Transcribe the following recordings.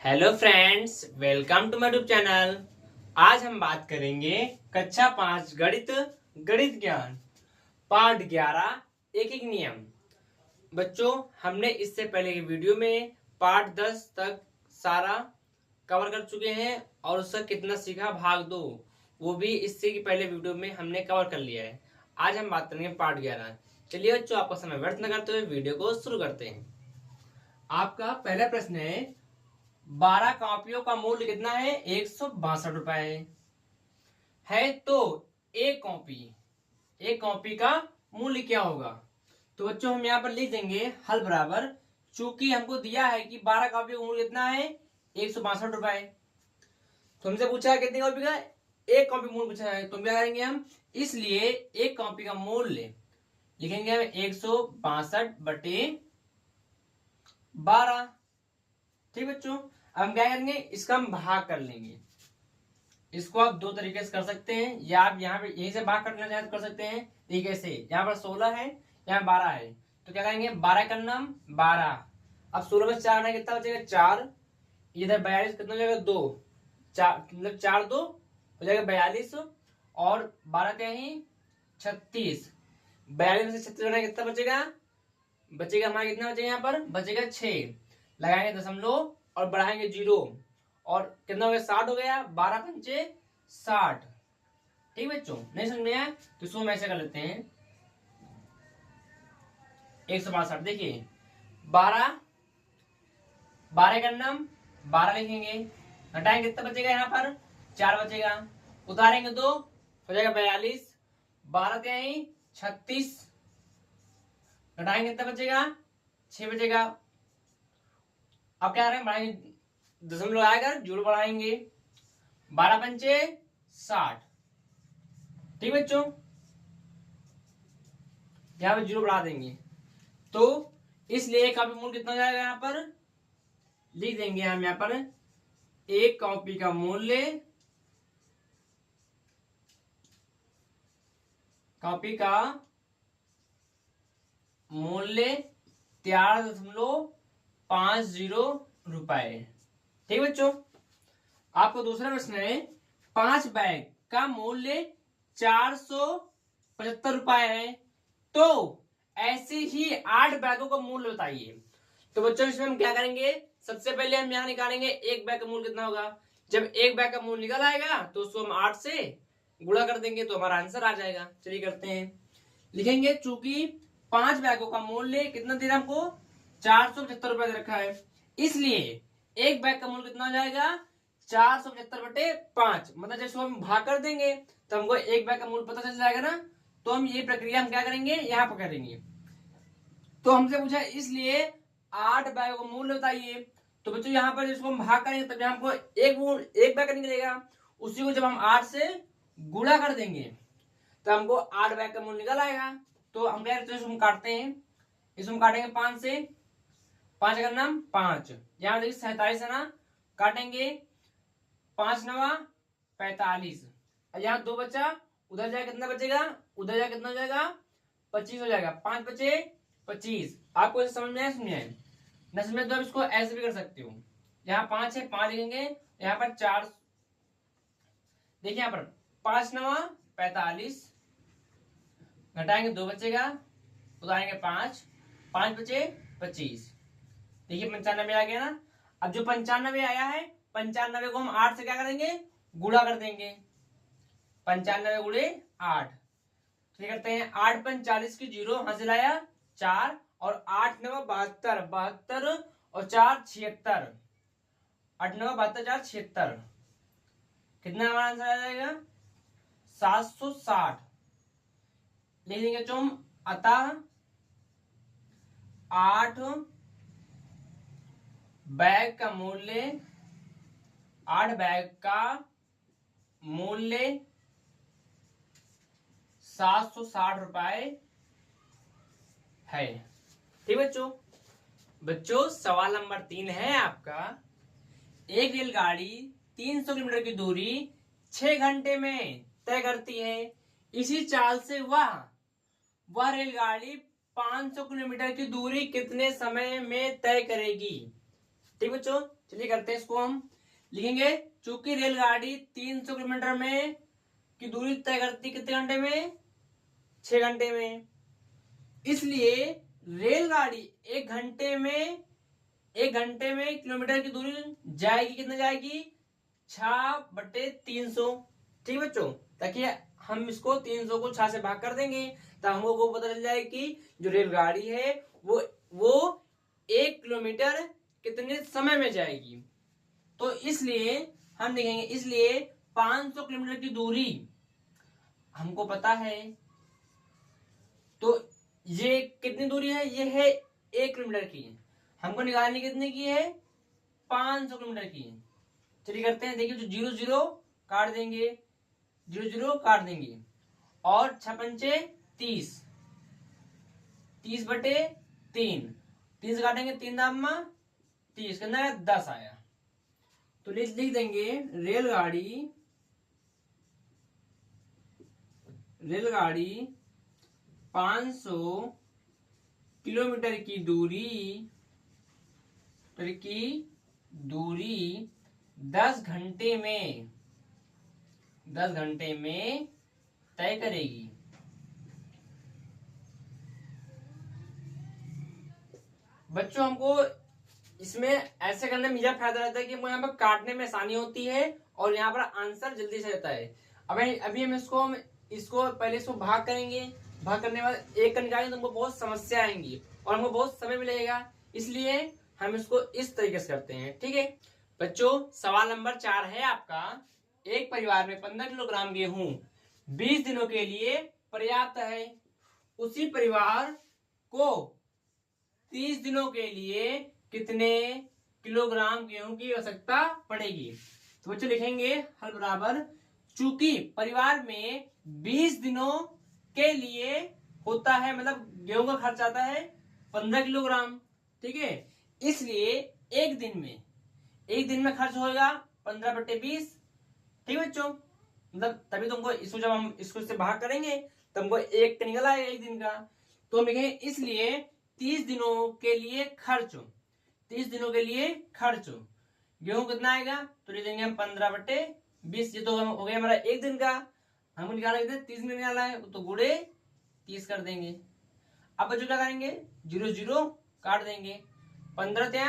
Hello friends, welcome to my YouTube channel. आज हम बात करेंगे कक्षा 5 गणित गणित ज्ञान पार्ट 11 एक एक नियम। बच्चों, हमने इससे पहले की वीडियो में पार्ट 10 तक सारा कवर कर चुके हैं और उसका कितना सीखा भाग 2 वो भी इससे की पहले वीडियो में हमने कवर कर लिया है। आज हम बात करेंगे पार्ट 11। चलिए बच्चों, आपका समय व्यर्थ न करते हुए वीडियो को शुरू करते हैं। आपका पहला प्रश्न है, 12 कॉपियों का मूल्य कितना है? 162 रुपए है। तो एक कॉपी का मूल्य क्या होगा? तो बच्चों, हम यहाँ पर लिख देंगे हल बराबर, चूंकि हमको दिया है कि 12 कॉपी का मूल्य कितना है 162 रुपए, तो हमसे पूछा है कितनी कॉपी का, एक कॉपी मूल्य पूछा है, तो हम क्या करेंगे, हम इसलिए एक कॉपी का मूल्य लिखेंगे 162 बटे 12। ठीक बच्चों, अब हम क्या करेंगे, इसका हम भाग कर लेंगे। इसको आप दो तरीके से कर सकते हैं, या आप यहाँ पे यही से भाग करना चाहे तो कर सकते हैं। तरीके से यहाँ पर 16 है, यहाँ 12 है, तो क्या करेंगे 12 का नाम 12। अब 16 में 4 है, कितना बचेगा 4। इधर 42 कितना हो जाएगा 2, 4 मतलब 4 2 हो जाएगा 42, और 12 क्या ही 36। 42 में से 36 कितना बचेगा, हमारा कितना बचेगा, यहाँ पर बचेगा 6। लगाएंगे दशमलव और बढ़ाएंगे 0, और कितना हो गया 60 हो गया, 12 पंचे 60। ठीक बच्चों, नहीं समझ में आया तो इसको हम ऐसे कर लेते हैं 162। देखिए 12 का नाम 12 लिखेंगे, घटाएंगे कितना बचेगा, यहाँ पर 4 बचेगा, उतारेंगे 2 हो जाएगा 42, 12 क्या है 36, घटाएंगे कितना बचेगा 6 बचेगा। अब क्या करेंगे, बढ़ाएंगे दशमलव आएगा, जोड़ बढ़ाएंगे, 12 पंचे 60। ठीक बच्चों, यहाँ पे जीरो बढ़ा देंगे, तो इसलिए एक कॉपी मूल्य कितना हो जाएगा, यहाँ पर लिख देंगे हम यहाँ पर एक कॉपी का मूल्य, 13.50 रुपए। ठीक बच्चों, आपको दूसरा प्रश्न है, 5 बैग का मूल्य 475 रुपए है, तो ऐसे ही 8 बैगों का मूल्य बताइए। तो बच्चों, इसमें हम क्या करेंगे, सबसे पहले हम यहाँ निकालेंगे एक बैग का मूल्य कितना होगा। जब एक बैग का मूल्य निकल आएगा तो उसको हम 8 से गुणा कर देंगे तो हमारा आंसर आ जाएगा। चलिए करते हैं, लिखेंगे चूंकि 5 बैगों का मूल्य कितना दे रहा है हमको, 475 रुपए दे रखा है, इसलिए एक बैग का मूल्य कितना हो जाएगा 475 बटे 5। मतलब जैसे हम भाग कर देंगे तो हमको एक बैग का मूल्य पता चल जाएगा ना, तो हम ये प्रक्रिया हम क्या करेंगे, यहाँ पर करेंगे। तो हमसे पूछा इसलिए 8 बैग का मूल्य बताइए। तो बच्चों, यहाँ पर जिसको हम भाग करेंगे तब हमको एक बैग का निकलेगा, उसी को जब हम 8 से गुणा कर देंगे तो हमको 8 बैग का मूल्य निकल आएगा। तो हम क्या करते हैं, इसको हम काटते हैं, इसको हम काटेंगे 5 से, 5 का नाम 5, यहाँ देखिए 47 है ना, काटेंगे 5 9 45, यहाँ 2 बचा, उधर जाए कितना बचेगा, उधर जाए कितना हो जाएगा 25 हो जाएगा, 5 बचे 25। आपको इसे समझ में आया, समझ में न समझ तो आप इसको ऐसे भी कर सकते हो, यहाँ 5 है 5 लिखेंगे, यहाँ पर 4, देखिए यहाँ पर 5 9 45, घटाएंगे 2 बचेगा, उतारेंगे 5, 5 बचे 25। देखिए 95 आ गया ना। अब जो 95 आया है, 95 को हम 8 से क्या करेंगे, गुणा कर देंगे, 95 गुणे 8। तो करते हैं 8 5 40 की 0 हासिल आया 4, और 8 9 72, 72 और 4 76, 8 9 72 4 76, कितना हमारा आंसर आ जाएगा 760। लिख देंगे तुम, अतः 8 बैग का मूल्य, 8 बैग का मूल्य 760 रुपए है। ठीक बच्चों, सवाल नंबर 3 है आपका, एक रेलगाड़ी 300 किलोमीटर की दूरी 6 घंटे में तय करती है, इसी चाल से वह रेलगाड़ी 500 किलोमीटर की दूरी कितने समय में तय करेगी। ठीक बच्चों, चलिए करते हैं इसको। हम लिखेंगे चूंकि रेलगाड़ी 300 किलोमीटर में की दूरी तय करती कितने घंटे में, 6 घंटे में, इसलिए रेलगाड़ी एक घंटे में किलोमीटर की दूरी जाएगी, कितने जाएगी, 6/300। ठीक बच्चों, ताकि हम इसको 300 को 6 से भाग कर देंगे तो हमको पता चल जाए कि जो रेलगाड़ी है वो 1 किलोमीटर कितने समय में जाएगी। तो इसलिए हम लिखेंगे, इसलिए 500 किलोमीटर की दूरी हमको पता है, तो ये कितनी दूरी है, ये है 1 किलोमीटर की, हमको निकालनी कितने की है, 500 किलोमीटर की। चलिए करते हैं, देखिए जो 0 0 काट देंगे, 0 0 काट देंगे, और 6 पंचे 30, 30/3, 3 से काटेंगे 3 दामा 30, कितना 10 आया। तो लिख देंगे रेलगाड़ी 500 किलोमीटर की दूरी 10 घंटे में तय करेगी। बच्चों हमको इसमें ऐसे करने में यह फायदा रहता है कि यहाँ पर काटने में आसानी होती है और यहाँ पर आंसर जल्दी से रहता है। अभी हम इसको पहले इसको भाग करेंगे, भाग करने के बाद एक का निकालेंगे तो हमको बहुत समस्या आएंगी और हमको बहुत समय मिलेगा, इसलिए हम इसको इस तरीके से करते हैं। ठीक है बच्चों, सवाल नंबर 4 है आपका, एक परिवार में 15 किलोग्राम गेहूं 20 दिनों के लिए पर्याप्त है, उसी परिवार को 30 दिनों के लिए कितने किलोग्राम गेहूं की आवश्यकता पड़ेगी। तो बच्चों लिखेंगे हल बराबर, चूंकि परिवार में 20 दिनों के लिए होता है, मतलब गेहूं का खर्च आता है 15 किलोग्राम। ठीक है, इसलिए एक दिन में खर्च होगा 15/20। ठीक है बच्चों, मतलब तभी तुमको इसको जब हम इसको से भाग करेंगे तो हमको एक निकल आएगा एक दिन का। तो हम लिखेंगे इसलिए 30 दिनों के लिए खर्च गेहूं कितना आएगा, तो ले लेंगे हम 15/20। ये तो हो गया हमारा एक दिन का, हमको निकाला कितना 30 दिन निकाला है, तो गुणे 30 कर देंगे। अब बच्चों क्या करेंगे, 0 0 काट देंगे, 15 त्या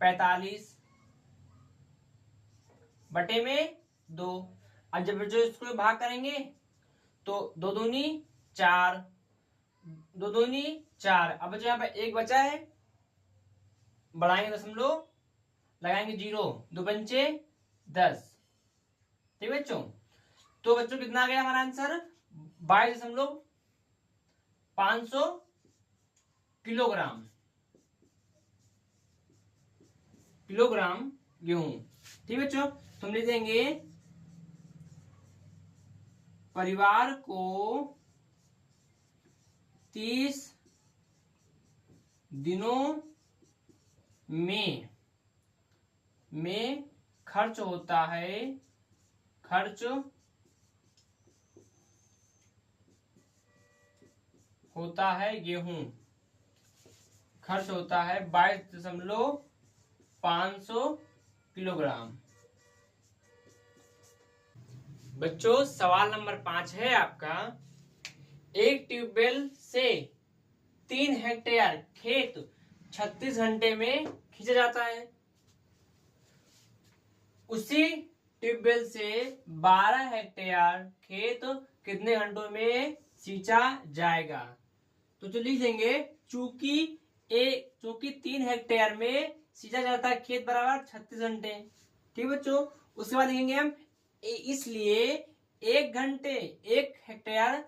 45 बटे में 2। अब जब बच्चों इसको भाग करेंगे तो 2 दूनी 4, 2 दूनी 4। अब बच्चों यहाँ पे एक बचा है, बढ़ाएंगे दशमलव, लगाएंगे 0, 2 पंचे 10। ठीक है बच्चों, तो बच्चों कितना आ गया हमारा आंसर, 22.500 किलोग्राम गेहूं। ठीक है बच्चों, तो हम लिख देंगे परिवार को 30 दिनों में खर्च होता है गेहूं, खर्च होता है 22.500 किलोग्राम। बच्चों सवाल नंबर 5 है आपका, एक ट्यूबवेल से 3 हेक्टेयर खेत 36 घंटे में खींचा जाता है, उसी ट्यूबवेल से 12 हेक्टेयर खेत कितने घंटों में सींचा जाएगा। तो जो लिख देंगे, चूंकि 3 हेक्टेयर में सींचा जाता है खेत बराबर 36 घंटे। ठीक बच्चों, उसके बाद लिखेंगे हम इसलिए 1 हेक्टेयर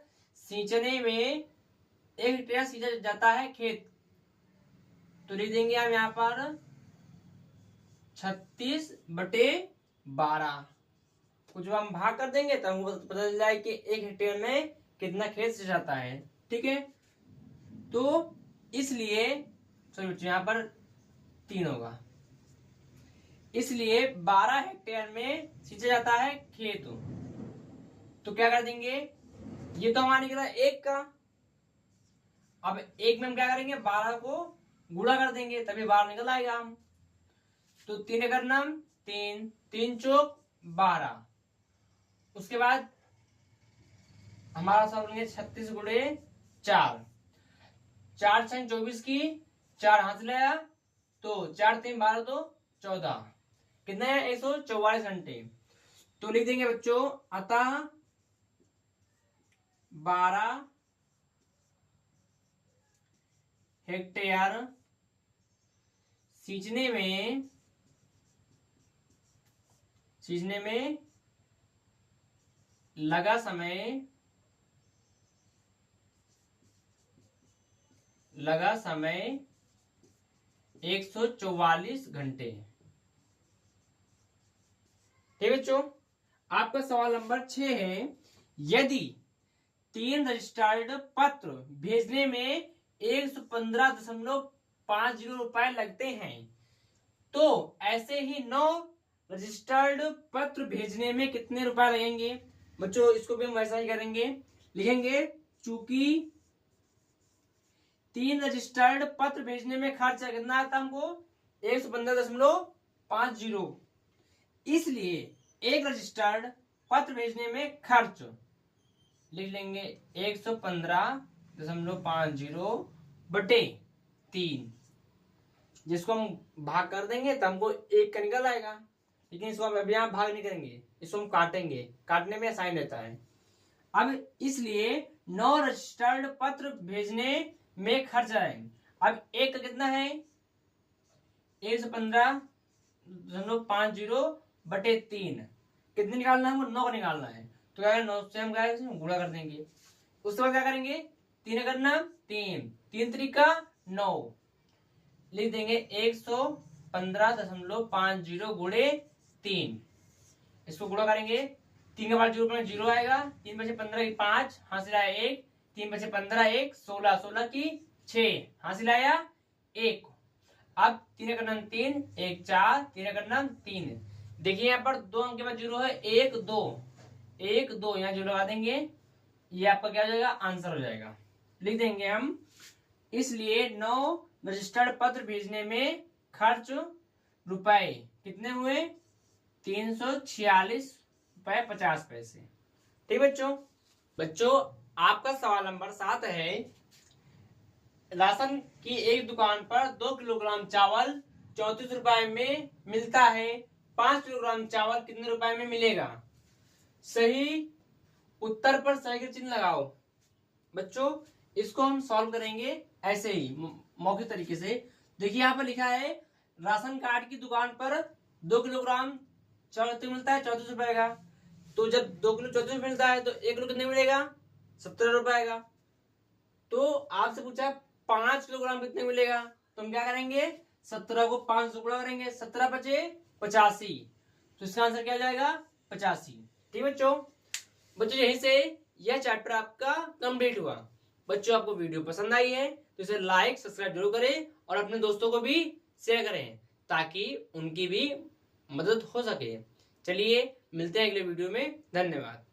सींचा जाता है खेत, तो लिख देंगे हम यहाँ पर 36/12 को जब हम भाग कर देंगे तो हमको पता चल जाए कि 1 हेक्टेयर में कितना खेत सींचा जाता है। ठीक है, तो इसलिए यहाँ पर 3 होगा, इसलिए 12 हेक्टेयर में सींचा जाता है खेत। तो क्या कर देंगे, ये तो हमारा निकला 1 का, अब 1 में हम क्या करेंगे, 12 को गुणा कर देंगे तभी 12 निकल आएगा हम। तो 3 अगर नाम 3, 3 चौक 12। उसके बाद हमारा सॉल्व करेंगे 36 गुणे 4, 4 6 24 की 4 हाथ लाया तो 4 3 12 तो 14, कितना है 144 घंटे। तो लिख देंगे बच्चों अतः 12 हेक्टेयर सींचने में लगा समय 144 घंटे। ठीक बच्चों, आपका सवाल नंबर 6 है, यदि 3 रजिस्टर्ड पत्र भेजने में 115.50 रुपए लगते हैं तो ऐसे ही 9 रजिस्टर्ड पत्र भेजने में कितने रुपए लगेंगे। बच्चों इसको भी हम वैसा ही करेंगे, लिखेंगे चूंकि 3 रजिस्टर्ड पत्र भेजने में खर्च कितना आता हमको 115.50, इसलिए एक रजिस्टर्ड पत्र भेजने में खर्च लिख लेंगे 115.50 बटे 3, जिसको हम भाग कर देंगे तो हमको 1 का निकल आएगा, लेकिन इसको हम अभी यहाँ भाग नहीं करेंगे, इसको हम काटेंगे, काटने में आसान रहता है। अब इसलिए 9 रजिस्टर्ड पत्र भेजने में खर्च है। अब 1 का कितना है 115.50 बटे 3, कितने निकालना है हमको 9 का निकालना है, तो क्या 9 से हम गुणा कर देंगे। उसके बाद क्या करेंगे 3 करना 3, 3 3 9, लिख देंगे 115.50 गुणे 3, इसको गुणा करेंगे 3 के बाद 0 आएगा, 3 बचे 15 की 5 हासिल आया 1, 3 बचे 15 1 16, 16 की 6 हासिल आया 1। अब 3 का नाम 3 1 4, 3 का नाम 3। देखिए यहाँ पर 2 अंक के बाद 0 है 1 2 1 2, यहाँ 0 लगा देंगे, ये आपका क्या हो जाएगा आंसर हो जाएगा। लिख देंगे हम, इसलिए 9 रजिस्टर्ड पत्र भेजने में खर्च रुपए कितने हुए 346 रुपए 50 पैसे। ठीक बच्चों आपका सवाल नंबर 7 है, राशन की एक दुकान पर 2 किलोग्राम चावल 34 रुपए में मिलता है, 5 किलोग्राम चावल कितने रुपए में मिलेगा। सही उत्तर पर सही का चिन्ह लगाओ। बच्चों इसको हम सॉल्व करेंगे ऐसे ही मौखिक तरीके से। देखिए यहाँ पर लिखा है राशन कार्ड की दुकान पर 2 किलोग्राम चावल मिलता है 34 रुपए का, तो जब 2 किलो 34 मिलता है तो 1 किलो कितने मिलेगा 17 रुपए का। तो आपसे पूछा 5 किलोग्राम कितने मिलेगा, तो हम क्या करेंगे 17 को 5 से गुणा करेंगे, 17 बचे 85, तो इसका आंसर क्या जाएगा 85। ठीक बच्चों यहीं से यह चैप्टर आपका कंप्लीट हुआ। बच्चों आपको वीडियो पसंद आई है तो इसे लाइक सब्सक्राइब जरूर करें और अपने दोस्तों को भी शेयर करें ताकि उनकी भी मदद हो सके। चलिए मिलते हैं अगले वीडियो में, धन्यवाद।